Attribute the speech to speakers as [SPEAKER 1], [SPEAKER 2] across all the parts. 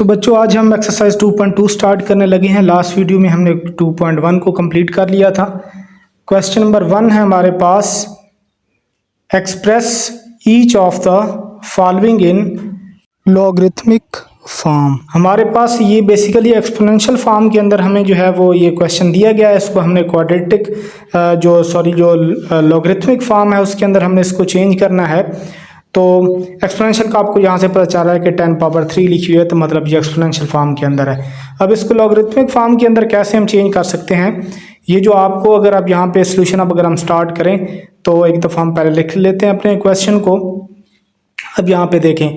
[SPEAKER 1] तो बच्चों आज हम एक्सरसाइज 2.2 स्टार्ट करने लगे हैं। लास्ट वीडियो में हमने 2.1 को कंप्लीट कर लिया था। क्वेश्चन नंबर 1 है हमारे पास, express each of the following in logarithmic form. हमारे पास ये बेसिकली एक्सपोनेंशियल फॉर्म के अंदर हमें जो है वो ये क्वेश्चन दिया गया है। इसको हमने क्वाड्रेटिक जो लॉगरिथमिक फॉर्म है उसके अंदर हमने इसको चेंज करना है। तो एक्सपोनेंशियल का आपको यहाँ से पता चल रहा है कि 10 पावर 3 लिखी हुई है, तो मतलब ये एक्सपोनेंशियल फॉर्म के अंदर है। अब इसको लॉगरिथमिक फॉर्म के अंदर कैसे हम चेंज कर सकते हैं, ये जो आपको अगर आप यहाँ पे सोल्यूशन अब अगर हम स्टार्ट करें तो एक दफ़ा हम पहले लिख लेते हैं अपने क्वेश्चन को। अब यहाँ पे देखें,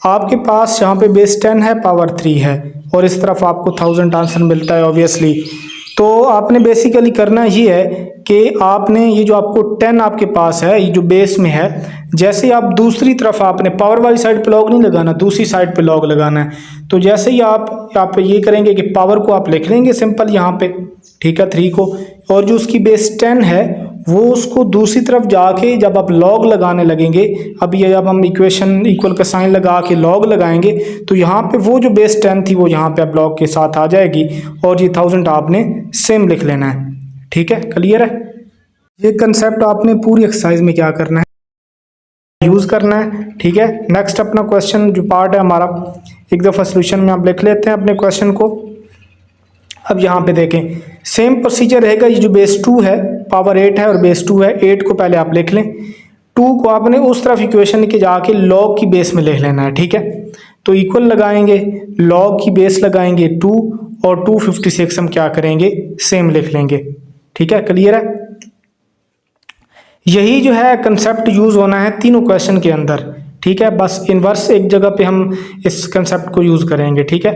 [SPEAKER 1] आपके पास यहाँ पे बेस 10 है, पावर 3 है और इस तरफ आपको 1000 आंसर मिलता है ऑब्वियसली। तो आपने बेसिकली करना ही है कि आपने ये जो आपको 10 आपके पास है, ये जो बेस में है, जैसे आप दूसरी तरफ आपने पावर वाली साइड पे लॉग नहीं लगाना, दूसरी साइड पे लॉग लगाना है। तो जैसे ही आप ये करेंगे कि पावर को आप लिख लेंगे सिंपल यहाँ पे, ठीक है, 3 को, और जो उसकी बेस 10 है वो उसको दूसरी तरफ जाके जब आप लॉग लगाने लगेंगे, अब ये जब हम इक्वेशन इक्वल का साइन लगा के लॉग लगाएंगे तो यहाँ पे वो जो बेस 10 थी वो यहाँ पे अब लॉग के साथ आ जाएगी और ये 1000 आपने सेम लिख लेना है। ठीक है, क्लियर है। ये कंसेप्ट आपने पूरी एक्सरसाइज में क्या करना है, यूज़ करना है। ठीक है, नेक्स्ट अपना क्वेश्चन जो पार्ट है हमारा, एक दफ़ा सोल्यूशन में आप लिख लेते हैं अपने क्वेश्चन को। अब यहाँ पे देखें, सेम प्रोसीजर रहेगा। ये जो बेस 2 है, पावर 8 है और बेस 2 है, 8 को पहले आप लिख लें, 2 को आपने उस तरफ इक्वेशन के जाके लॉग की बेस में लिख लेना है। ठीक है, तो इक्वल लगाएंगे, लॉग की बेस लगाएंगे 2 और 256 हम क्या करेंगे, सेम लिख लेंगे। ठीक है, क्लियर है। यही जो है कंसेप्ट यूज़ होना है तीनों क्वेश्चन के अंदर। ठीक है, बस इनवर्स एक जगह पे हम इस कंसेप्ट को यूज़ करेंगे। ठीक है,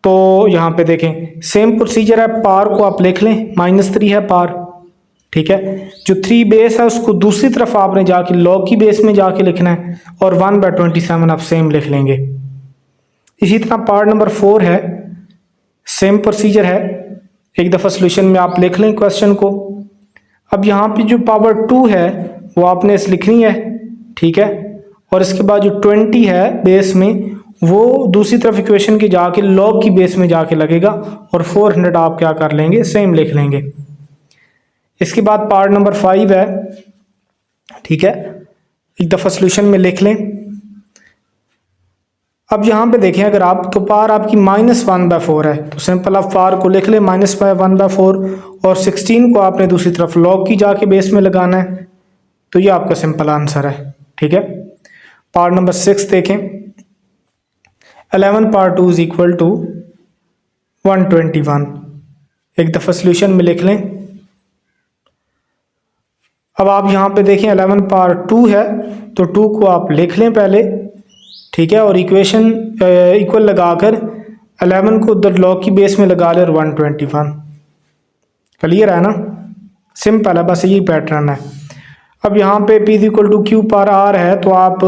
[SPEAKER 1] तो यहाँ पे देखें सेम प्रोसीजर है, पार को आप लिख लें, -3 है पार। ठीक है, जो 3 बेस है उसको दूसरी तरफ आपने जाके लॉग की बेस में जाके लिखना है और 1/27 आप सेम लिख लेंगे। इसी तरह पार्ट नंबर 4 है, सेम प्रोसीजर है, एक दफ़ा सोल्यूशन में आप लिख लें क्वेश्चन को। अब यहाँ पे जो पावर 2 है वो आपने इस लिखनी है। ठीक है, और इसके बाद जो 20 है बेस में वो दूसरी तरफ इक्वेशन के जाके लॉग की बेस में जाके लगेगा और 400 आप क्या कर लेंगे, सेम लिख लेंगे। इसके बाद पार्ट नंबर 5 है। ठीक है, एक दफ़ा सोल्यूशन में लिख लें। अब यहाँ पे देखें, अगर आप तो पार आपकी -1/4 है तो सिंपल आप पार को लिख लें -1/4 और 16 को आपने दूसरी तरफ लॉग की जाके बेस में लगाना है। तो ये आपका सिंपल आंसर है। ठीक है, पार्ट नंबर 6 देखें, 11 पावर 2 इज इक्वल टू 121। एक दफ़ा सोल्यूशन में लिख लें। अब आप यहाँ पे देखें 11 पावर 2 है तो 2 को आप लिख लें पहले। ठीक है, और इक्वेशन इक्वल लगाकर 11 को उधर लॉग की बेस में लगा ले और 121। क्लियर है ना, सिंपल है, बस यही पैटर्न है। अब यहाँ पे P इक्वल टू Q पर R है, तो आप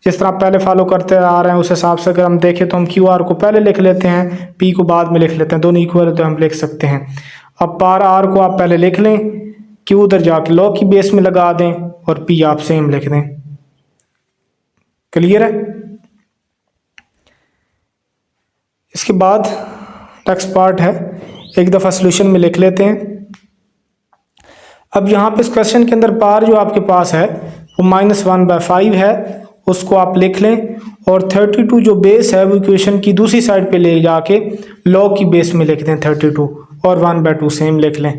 [SPEAKER 1] जिस तरह पहले फॉलो करते आ रहे हैं उस हिसाब से अगर हम देखें तो हम QR को पहले लिख लेते हैं, P को बाद में लिख लेते हैं, दोनों इक्वल तो हम लिख सकते हैं। अब पार R को आप पहले लिख लें, Q उधर जाके लॉग की बेस में लगा दें और P आप सेम लिख दें। क्लियर है। इसके बाद नेक्स्ट पार्ट है, एक दफ़ा सोल्यूशन में लिख लेते हैं। अब यहाँ पे इस क्वेश्चन के अंदर पार जो आपके पास है वो -1/5 है, उसको आप लिख लें और 32 जो बेस है वो इक्वेशन की दूसरी साइड पे ले जाके लॉग की बेस में लिख दें 32 और 1/2 सेम लिख लें।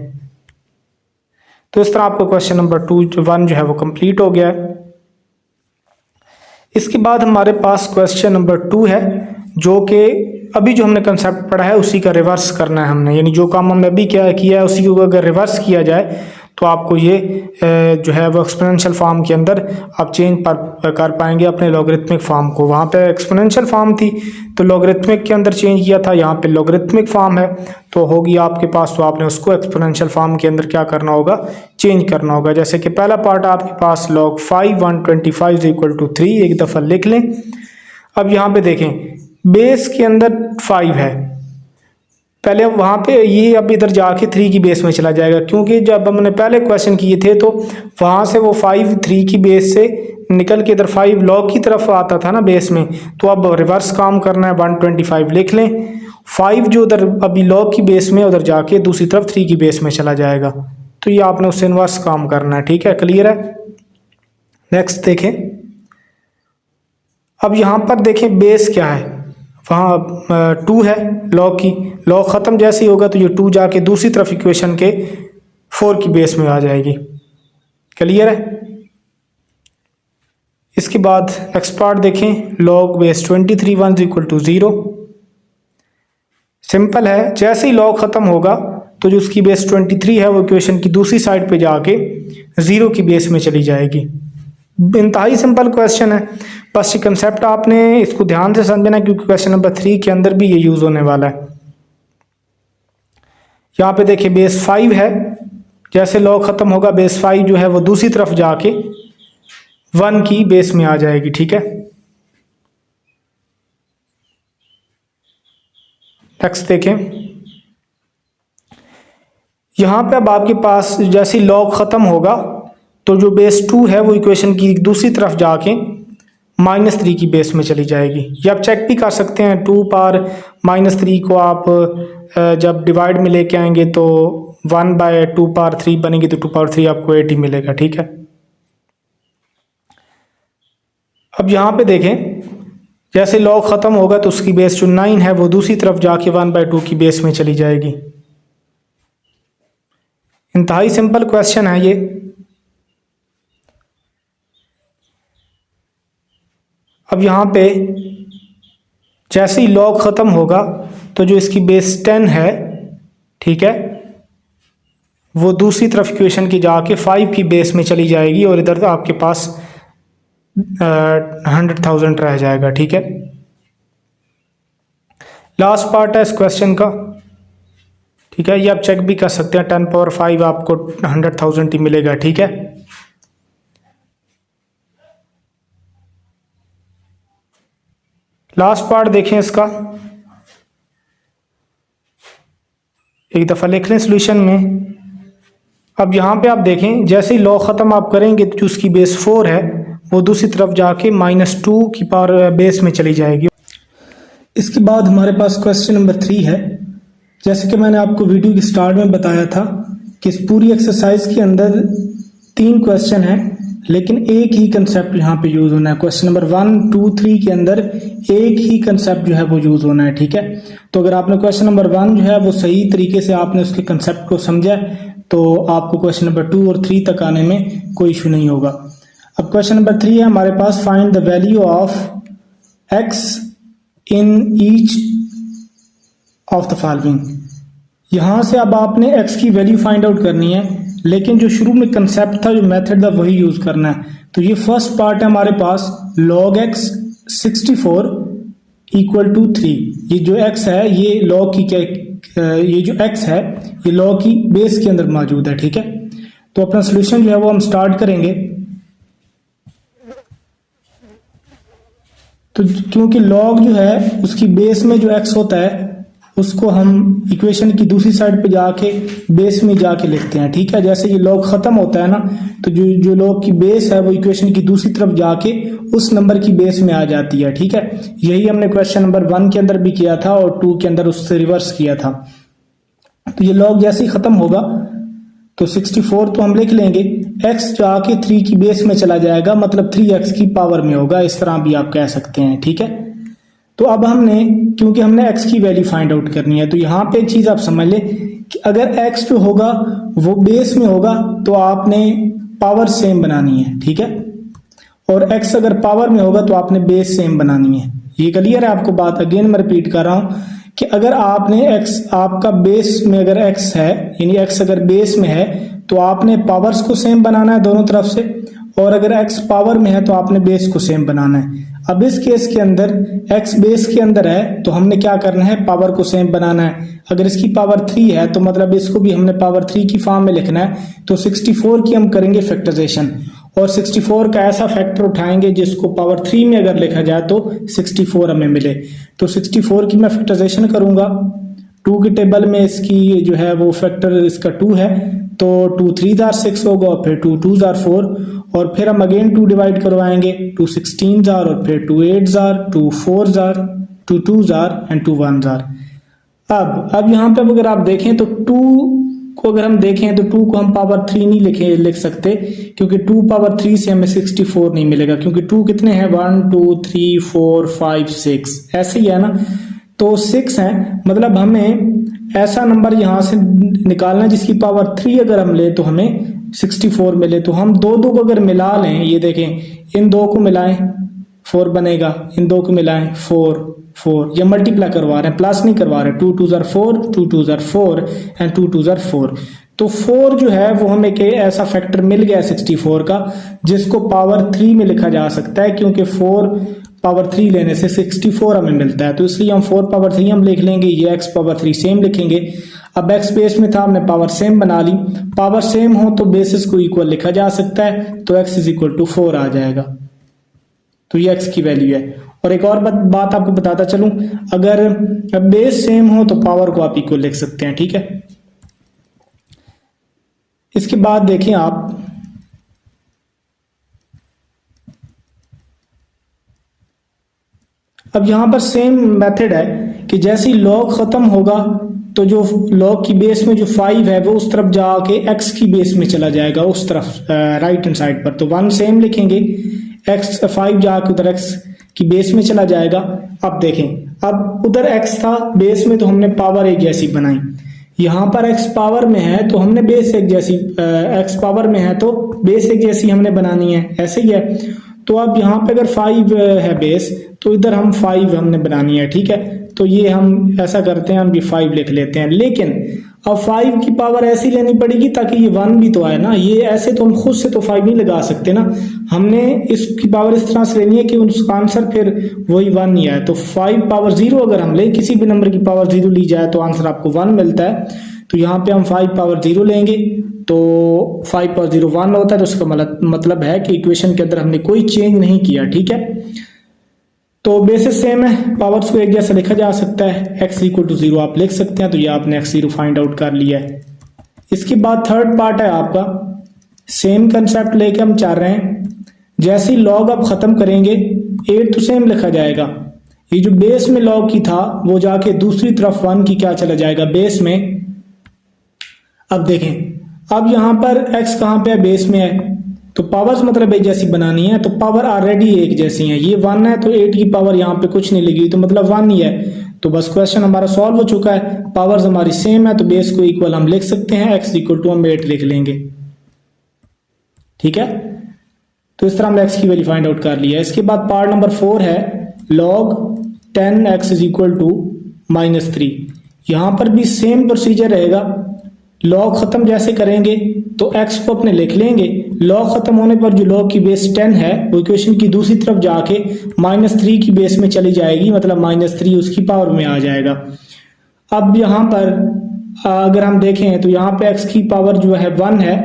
[SPEAKER 1] तो इस तरह आपका क्वेश्चन नंबर 1 जो है वो कंप्लीट हो गया है। इसके बाद हमारे पास क्वेश्चन नंबर 2 है, जो कि अभी जो हमने कंसेप्ट पढ़ा है उसी का रिवर्स करना है हमने, यानी जो काम हमने अभी क्या किया है उसी को अगर रिवर्स किया जाए तो आपको ये जो है वो एक्सपोनेंशियल फॉर्म के अंदर आप चेंज कर पाएंगे अपने लॉगरिथमिक फॉर्म को। वहाँ पे एक्सपोनेंशियल फॉर्म थी तो लॉगरिथमिक के अंदर चेंज किया था, यहाँ पे लॉगरिथमिक फॉर्म है तो होगी आपके पास, तो आपने उसको एक्सपोनेंशियल फॉर्म के अंदर क्या करना होगा, चेंज करना होगा। जैसे कि पहला पार्ट आपके पास log 5 125 इक्वल टू 3, एक दफ़ा लिख लें। अब यहाँ पे देखें बेस के अंदर 5 है, पहले वहाँ पे ये अब इधर जाके 3 की बेस में चला जाएगा, क्योंकि जब हमने पहले क्वेश्चन किए थे तो वहाँ से वो 5 3 की बेस से निकल के इधर 5 लॉग की तरफ आता था ना बेस में, तो अब रिवर्स काम करना है, 125 लिख लें। 5 जो उधर अभी लॉग की बेस में उधर जाके दूसरी तरफ 3 की बेस में चला जाएगा, तो ये आपने उससे इन्वर्स काम करना है। ठीक है, क्लियर है। नेक्स्ट देखें, अब यहाँ पर देखें बेस क्या है, वहाँ 2 है लॉग की, लॉग ख़त्म जैसे ही होगा तो ये 2 जाके दूसरी तरफ इक्वेशन के 4 की बेस में आ जाएगी। क्लियर है। इसके बाद नेक्स्ट पार्ट देखें, log base 23 1 equal to 0। Simple है, जैसे ही लॉग ख़त्म होगा तो जो उसकी बेस 23 है वो इक्वेशन की दूसरी साइड पे जाके 0 की बेस में चली जाएगी। इंतहाई सिंपल क्वेश्चन है, बस ये कंसेप्ट आपने इसको ध्यान से समझना क्योंकि क्वेश्चन नंबर 3 के अंदर भी ये यूज़ होने वाला है। यहाँ पे देखिए बेस 5 है, जैसे लॉग ख़त्म होगा बेस 5 जो है वो दूसरी तरफ जाके 1 की बेस में आ जाएगी। ठीक है, नेक्स्ट देखें, यहाँ पे अब आपके पास जैसे लॉग ख़त्म होगा तो जो बेस 2 है वो इक्वेशन की दूसरी तरफ जाके -3 की बेस में चली जाएगी। ये आप चेक भी कर सकते हैं, 2 पावर -3 को आप जब डिवाइड में लेके आएंगे तो 1/2 पावर 3 बनेगी, तो 2 पावर 3 आपको 8 ही मिलेगा। ठीक है, अब यहाँ पे देखें, जैसे लॉग ख़त्म होगा तो उसकी बेस जो 9 है वो दूसरी तरफ जाके 1/2 की बेस में चली जाएगी। इंतहाई सिंपल क्वेश्चन है ये। अब यहाँ पे जैसे ही लॉग ख़त्म होगा तो जो इसकी बेस 10 है, ठीक है, वो दूसरी तरफ इक्वेशन की जाके 5 की बेस में चली जाएगी और इधर आपके पास 100,000 रह जाएगा। ठीक है, लास्ट पार्ट है इस क्वेश्चन का। ठीक है, ये आप चेक भी कर सकते हैं, 10 पावर 5 आपको 100,000 ही मिलेगा। ठीक है, लास्ट पार्ट देखें इसका, एक दफ़ा लिख लें सॉल्यूशन में। अब यहाँ पे आप देखें, जैसे ही लॉग ख़त्म आप करेंगे तो उसकी बेस 4 है वो दूसरी तरफ जाके -2 की पावर बेस में चली जाएगी। इसके बाद हमारे पास क्वेश्चन नंबर 3 है। जैसे कि मैंने आपको वीडियो के स्टार्ट में बताया था कि इस पूरी एक्सरसाइज के अंदर 3 क्वेश्चन हैं, लेकिन एक ही कंसेप्ट यहाँ पे यूज़ होना है। क्वेश्चन नंबर 1 2 3 के अंदर एक ही कंसेप्ट जो है वो यूज़ होना है। ठीक है, तो अगर आपने क्वेश्चन नंबर 1 जो है वो सही तरीके से आपने उसके कंसेप्ट को समझा तो आपको क्वेश्चन नंबर 2 और 3 तक आने में कोई इशू नहीं होगा। अब क्वेश्चन नंबर 3 है हमारे पास, find the value of x in each of the following. यहाँ से अब आपने x की वैल्यू फाइंड आउट करनी है, लेकिन जो शुरू में कंसेप्ट था, जो मेथड था, वही यूज़ करना है। तो ये फर्स्ट पार्ट है हमारे पास, log x 64 इक्वल टू 3। ये जो x है ये log की क्या, ये जो x है ये log की बेस के अंदर मौजूद है। ठीक है, तो अपना सोल्यूशन जो है वो हम स्टार्ट करेंगे। तो क्योंकि log जो है उसकी बेस में जो x होता है उसको हम इक्वेशन की दूसरी साइड पे जाके बेस में जाके लिखते हैं। ठीक है, जैसे ये log खत्म होता है ना, तो जो log की बेस है वो इक्वेशन की दूसरी तरफ जाके उस नंबर की बेस में आ जाती है। ठीक है, यही हमने क्वेश्चन नंबर 1 के अंदर भी किया था और 2 के अंदर उससे रिवर्स किया था। तो ये log जैसे ही खत्म होगा तो 64 तो हम लिख लेंगे, x जाके 3 की बेस में चला जाएगा, मतलब 3x की पावर में होगा, इस तरह भी आप कह सकते हैं। ठीक है, तो अब हमने, क्योंकि हमने x की वैल्यू फाइंड आउट करनी है, तो यहाँ पे एक चीज आप समझ लें कि अगर x जो होगा वो बेस में होगा तो आपने पावर सेम बनानी है। ठीक है, और x अगर पावर में होगा तो आपने बेस सेम बनानी है। ये क्लियर है आपको बात? अगेन मैं रिपीट कर रहा हूं कि अगर आपने x, आपका बेस में अगर x है, यानी x अगर बेस में है तो आपने पावर्स को सेम बनाना है दोनों तरफ से, और अगर x पावर में है तो आपने बेस को सेम बनाना है। अब इस केस के अंदर x बेस के अंदर है तो हमने क्या करना है, पावर को सेम बनाना है। अगर इसकी पावर 3 है तो मतलब इसको भी हमने पावर 3 की फॉर्म में लिखना है। तो 64 की हम करेंगे फैक्टराइजेशन, और 64 का ऐसा फैक्टर उठाएंगे जिसको पावर 3 में अगर लिखा जाए तो 64 हमें मिले। तो 64 की मैं फैक्टराइजेशन करूंगा, 2 के टेबल में इसकी जो है वो फैक्टर इसका 2 है, तो 2 3 जार 6 होगा और फिर 2 2 जार 4 और फिर हम अगेन 2 डिवाइड करवाएंगे, 2 16 जार और फिर 2 8 jar, 2 4 jar, 2 2 jar and 2 1 jar. अब यहाँ पे अगर आप देखें तो 2 को अगर हम देखें तो 2 को हम पावर 3 नहीं लिख सकते, क्योंकि 2 पावर 3 से हमें 64 नहीं मिलेगा, क्योंकि 2 कितने हैं 1 2 3 4 5 6 ऐसे ही है ना, तो 6 है, मतलब हमें ऐसा नंबर यहाँ से निकालना जिसकी पावर 3 अगर हम ले तो हमें 64 मिले। तो हम दो को अगर मिला लें, ये देखें इन दो को मिलाएं 4 बनेगा, इन दो को मिलाएं 4 4, ये मल्टीप्लाई करवा रहे हैं, प्लस नहीं करवा रहे, 2 2 जार 4, 2 2 जार 4 एंड 2 2 जार 4। तो 4 जो है वो हमें एक ऐसा फैक्टर मिल गया 64 का जिसको पावर 3 में लिखा जा सकता है, क्योंकि 4 पावर 3 लेने से 64 हमें मिलता है, तो इसलिए हम 4 पावर 3 हम लिख लेंगे, ये x पावर 3 सेम लिखेंगे। अब x बेस में था, हमने पावर सेम बना ली, पावर सेम हो तो बेसिस को इक्वल लिखा जा सकता है, तो x इज इक्वल टू 4 आ जाएगा, तो ये x की वैल्यू है। और एक और बात आपको बताता चलूं, अगर बेस सेम हो तो पावर को आप इक्वल लिख सकते हैं, ठीक है। इसके बाद देखें आप, अब यहां पर सेम मेथड है कि जैसे ही लॉग खत्म होगा तो जो लॉग की बेस में जो 5 है वो उस तरफ जाके x की बेस में चला जाएगा, उस तरफ राइट हैंड साइड पर, तो 1 सेम लिखेंगे, x 5 जाके उधर x की बेस में चला जाएगा। अब देखें, अब उधर x था बेस में तो हमने पावर एक जैसी बनाई, यहाँ पर x पावर में है तो हमने बेस एक जैसी, x पावर में है तो बेस एक जैसी हमने बनानी है, ऐसे ही है। तो अब यहाँ पे अगर 5 है बेस तो इधर हम 5 हमने बनानी है, ठीक है। तो ये हम ऐसा करते हैं, हम भी 5 लिख लेते हैं, लेकिन अब 5 की पावर ऐसी लेनी पड़ेगी ताकि ये 1 भी तो आए ना, ये ऐसे तो हम खुद से तो 5 नहीं लगा सकते ना, हमने इसकी पावर इस तरह से लेनी है कि उसका आंसर फिर वही 1 ही आए। तो 5 पावर 0 अगर हम ले, किसी भी नंबर की पावर 0 ली जाए तो आंसर आपको 1 मिलता है, तो यहाँ पे हम 5 पावर 0 लेंगे, तो 5 पावर 0 1 होता है, तो उसका मतलब है कि इक्वेशन के अंदर हमने कोई चेंज नहीं किया, ठीक है। तो बेसिस सेम है, पावर्स को एक जैसा लिखा जा सकता है, x इक्वल टू 0 आप लिख सकते हैं, तो ये आपने x0 फाइंड आउट कर लिया है। इसके बाद थर्ड पार्ट है आपका, सेम कंसेप्ट लेके हम चल रहे हैं, जैसे ही लॉग आप खत्म करेंगे 8 तो सेम लिखा जाएगा, ये जो बेस में लॉग की था वो जाके दूसरी तरफ 1 की क्या चला जाएगा बेस में। अब देखें, अब यहाँ पर x कहाँ पे है, बेस में है, तो पावर्स मतलब एक जैसी बनानी है, तो पावर ऑलरेडी एक जैसी है, ये 1 है तो 8 की पावर यहाँ पे कुछ नहीं लगी, तो मतलब 1 ही है, तो बस क्वेश्चन हमारा सॉल्व हो चुका है। पावर्स हमारी सेम है तो बेस को इक्वल हम लिख सकते हैं, x इक्वल टू हम 8 लिख लेंगे, ठीक है। तो इस तरह हमने x की वैल्यू फाइंड आउट कर लिया है। इसके बाद पार्ट नंबर 4 है log 10x is equal to -3। यहां पर भी सेम प्रोसीजर रहेगा, लॉग खत्म जैसे करेंगे तो x को अपने लिख लेंगे, लॉग खत्म होने पर जो लॉग की बेस 10 है वो इक्वेशन की दूसरी तरफ जाके -3 की बेस में चली जाएगी, मतलब -3 उसकी पावर में आ जाएगा। अब यहाँ पर अगर हम देखें तो यहाँ पे x की पावर जो है 1 है,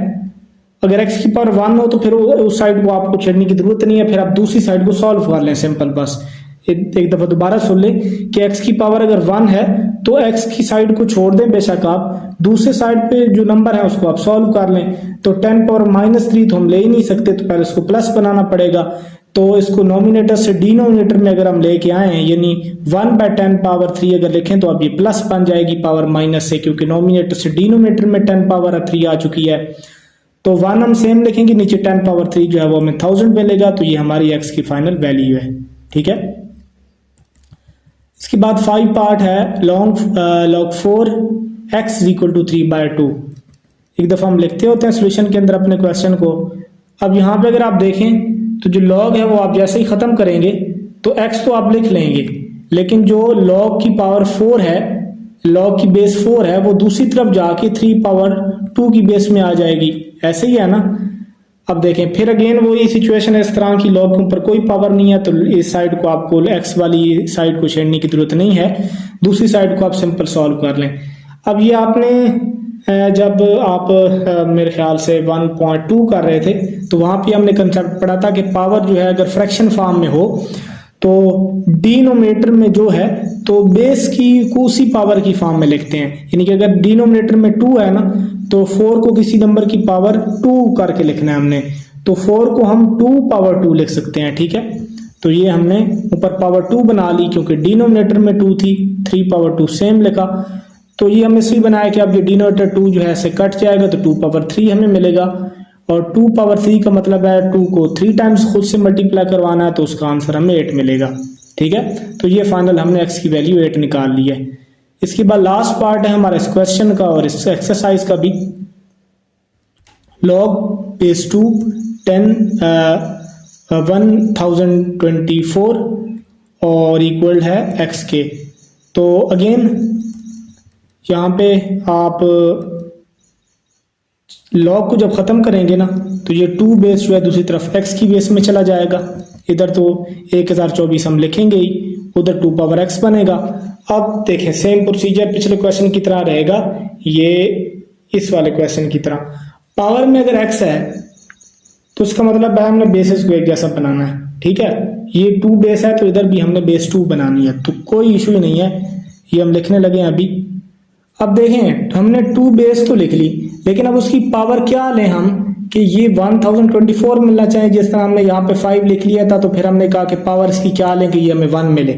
[SPEAKER 1] अगर x की पावर 1 हो तो फिर उस साइड को आपको छेड़ने की जरूरत नहीं है, फिर आप दूसरी साइड को सॉल्व कर लें, सिंपल। बस एक दफा दोबारा सुन लें कि x की पावर अगर 1 है तो x की साइड को छोड़ दें, बेशक आप दूसरे साइड पे जो नंबर है उसको आप सॉल्व कर लें। तो 10 पावर -3 तो हम ले ही नहीं सकते, तो पहले इसको प्लस बनाना पड़ेगा, तो इसको नॉमिनेटर से डिनोमिनेटर में अगर हम लेके आए, यानी 1/10 पावर 3 अगर लिखें तो अब ये प्लस बन जाएगी पावर माइनस से, क्योंकि नॉमिनेटर से डिनोमिनेटर में 10 पावर 3 आ चुकी है। तो 1 हम सेम लिखेंगे, नीचे 10 पावर 3 जो है वो हमें 1000 मिलेगा, तो ये हमारी x की फाइनल वैल्यू है, ठीक है। इसके बाद 5 पार्ट है log 4 x इक्वल टू 3/2। एक दफा हम लिखते होते हैं सोल्यूशन के अंदर अपने क्वेश्चन को। अब यहाँ पे अगर आप देखें तो जो log है वो आप जैसे ही खत्म करेंगे तो x तो आप लिख लेंगे, लेकिन जो log की पावर 4 है, log की बेस 4 है, वो दूसरी तरफ जाके 3 पावर 2 की बेस में आ जाएगी, ऐसे ही है ना। अब देखें फिर अगेन वही सिचुएशन है, इस तरह की लॉग के ऊपर कोई पावर नहीं है, तो इस साइड को आपको x वाली साइड को छेड़ने की जरूरत नहीं है, दूसरी साइड को आप सिंपल सॉल्व कर लें। अब ये आपने जब आप मेरे ख्याल से 1.2 कर रहे थे तो वहां पे हमने कंसेप्ट पढ़ा था कि पावर जो है अगर फ्रैक्शन फॉर्म में हो तो डिनोमिनेटर में जो है तो बेस को उसी पावर की फॉर्म में लिखते हैं, यानी कि अगर डिनोमिनेटर में 2 है ना तो 4 को किसी नंबर की पावर 2 करके लिखना है हमने, तो 4 को हम 2 पावर 2 लिख सकते हैं। ठीक है, तो ये हमने ऊपर पावर 2 बना ली क्योंकि डिनोमिनेटर में 2 थी, 3 पावर 2 सेम लिखा। तो ये हमने इसलिए बनाया कि अब ये डिनोमिनेटर 2 जो है ऐसे कट जाएगा तो 2 पावर 3 हमें मिलेगा, और 2 पावर 3 का मतलब है 2 को 3 टाइम्स खुद से मल्टीप्लाई करवाना है, तो उसका आंसर हमें 8 मिलेगा। ठीक है, तो ये फाइनल हमने x की वैल्यू 8 निकाल ली है। इसके बाद लास्ट पार्ट है हमारा इस क्वेश्चन का और इस एक्सरसाइज का भी। log base 2 1024 और इक्वल है x के। तो अगेन यहाँ पे आप लॉग को जब ख़त्म करेंगे ना तो ये 2 बेस जो है दूसरी तरफ x की बेस में चला जाएगा, इधर तो 1024 हम लिखेंगे ही, उधर 2 पावर x बनेगा। अब देखें सेम प्रोसीजर पिछले क्वेश्चन की तरह रहेगा, ये इस वाले क्वेश्चन की तरह। पावर में अगर x है तो उसका मतलब है हमने बेसिस को एक जैसा बनाना है। ठीक है, ये 2 बेस है तो इधर भी हमने बेस 2 बनानी है, तो कोई इशू ही नहीं है, ये हम लिखने लगे हैं अभी। अब देखें हमने 2 बेस तो लिख ली, लेकिन अब उसकी पावर क्या लें हम कि ये 1024 मिलना चाहिए, जिस तरह हमने यहाँ पे 5 लिख लिया था, तो फिर हमने कहा कि पावर इसकी क्या लें कि ये हमें 1 मिले।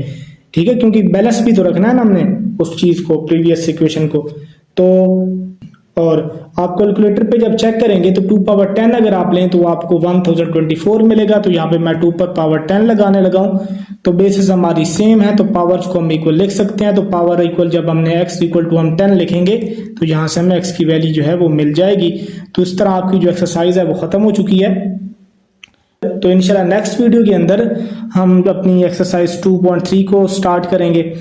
[SPEAKER 1] ठीक है, क्योंकि बैलेंस भी तो रखना है ना हमने उस चीज को, प्रीवियस इक्वेशन को। तो और आप कैलकुलेटर पे जब चेक करेंगे तो 2 पावर 10 अगर आप लें तो आपको 1024 मिलेगा। तो यहाँ पे मैं 2 पर पावर 10 लगाने लगा हूँ, तो बेसिस हमारी सेम है तो पावर्स को हम इक्वल लिख सकते हैं। तो पावर इक्वल जब हमने x इक्वल टू हम 10 लिखेंगे तो यहाँ से हमें x की वैल्यू जो है वो मिल जाएगी। तो इस तरह आपकी जो एक्सरसाइज है वो खत्म हो चुकी है। तो इंशाल्लाह नेक्स्ट वीडियो के अंदर हम अपनी एक्सरसाइज 2.3 को स्टार्ट करेंगे।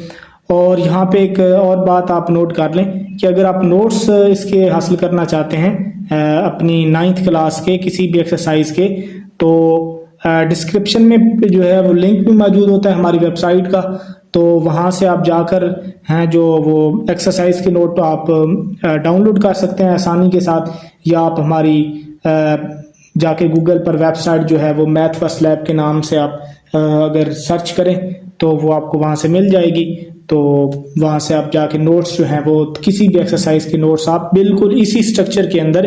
[SPEAKER 1] और यहाँ पे एक और बात आप नोट कर लें कि अगर आप नोट्स इसके हासिल करना चाहते हैं अपनी 9th क्लास के किसी भी एक्सरसाइज के, तो डिस्क्रिप्शन में जो है वो लिंक भी मौजूद होता है हमारी वेबसाइट का, तो वहाँ से आप जाकर हैं जो वो एक्सरसाइज के नोट आप डाउनलोड कर सकते हैं आसानी के साथ, या आप हमारी जाके गूगल पर वेबसाइट जो है वो मैथ फर्स्ट लैब के नाम से आप अगर सर्च करें तो वो आपको वहाँ से मिल जाएगी। तो वहाँ से आप जाके नोट्स जो हैं वो किसी भी एक्सरसाइज के नोट्स आप बिल्कुल इसी स्ट्रक्चर के अंदर,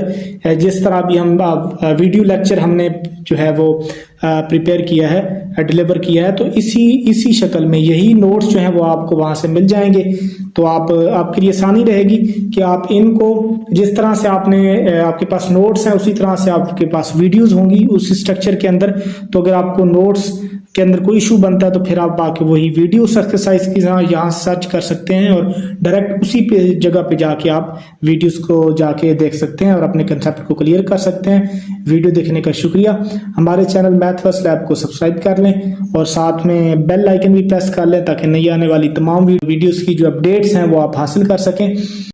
[SPEAKER 1] जिस तरह भी हम वीडियो लेक्चर हमने जो है वो प्रिपेयर किया है, डिलीवर किया है, तो इसी शक्ल में यही नोट्स जो हैं वो आपको वहाँ से मिल जाएंगे। तो आपके लिए आसानी रहेगी कि आप इनको जिस तरह से आपके पास नोट्स हैं उसी तरह से आपके पास वीडियोस होंगी उस स्ट्रक्चर के अंदर। तो अगर आपको नोट्स के अंदर कोई इशू बनता है तो फिर आप आके वही वीडियो एक्सरसाइज की यहाँ सर्च कर सकते हैं और डायरेक्ट उसी जगह पे जाके आप वीडियोस को जाके देख सकते हैं और अपने कंसेप्ट को क्लियर कर सकते हैं। वीडियो देखने का शुक्रिया। हमारे चैनल मैथ फर्स्ट लैब को सब्सक्राइब कर लें और साथ में बेल आइकन भी प्रेस कर लें ताकि नई आने वाली तमाम वीडियोस की जो अपडेट्स हैं वो आप हासिल कर सकें।